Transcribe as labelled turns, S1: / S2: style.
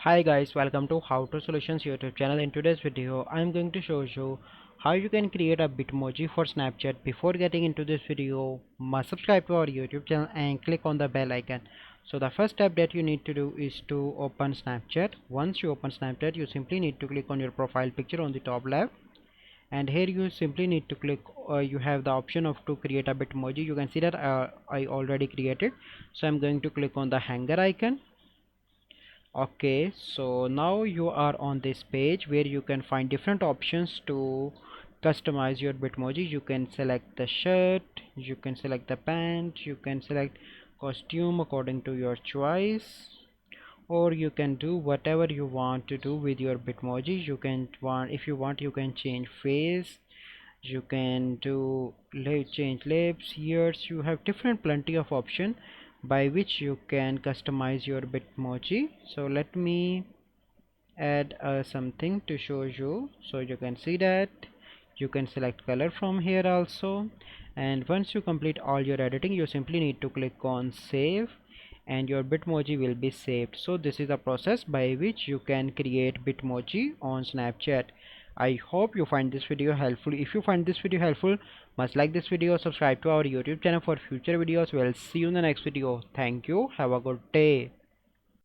S1: Hi guys, welcome to How to Solutions YouTube channel. In today's video, I am going to show you how you can create a Bitmoji for Snapchat. Before getting into this video, must subscribe to our YouTube channel and click on the bell icon. So the first step that you need to do is to open Snapchat. Once you open Snapchat, you simply need to click on your profile picture on the top left, and here you simply need to click. You have the option of to create a Bitmoji. You can see that I already created. So I'm going to click on the hanger icon. Okay, so now you are on this page where you can find different options to customize your Bitmoji. You can select the shirt, you can select the pant, you can select costume according to your choice, or you can do whatever you want to do with your Bitmoji. You can want, if you want, you can change face, you can do change lips, ears. You have different plenty of option by which you can customize your Bitmoji. So let me add something to show you. So you can see that you can select color from here also, and once you complete all your editing, you simply need to click on save and your Bitmoji will be saved. So this is the process by which you can create Bitmoji on Snapchat. I hope you find this video helpful. If you find this video helpful, must like this video, subscribe to our YouTube channel for future videos. We'll see you in the next video. Thank you, have a good day.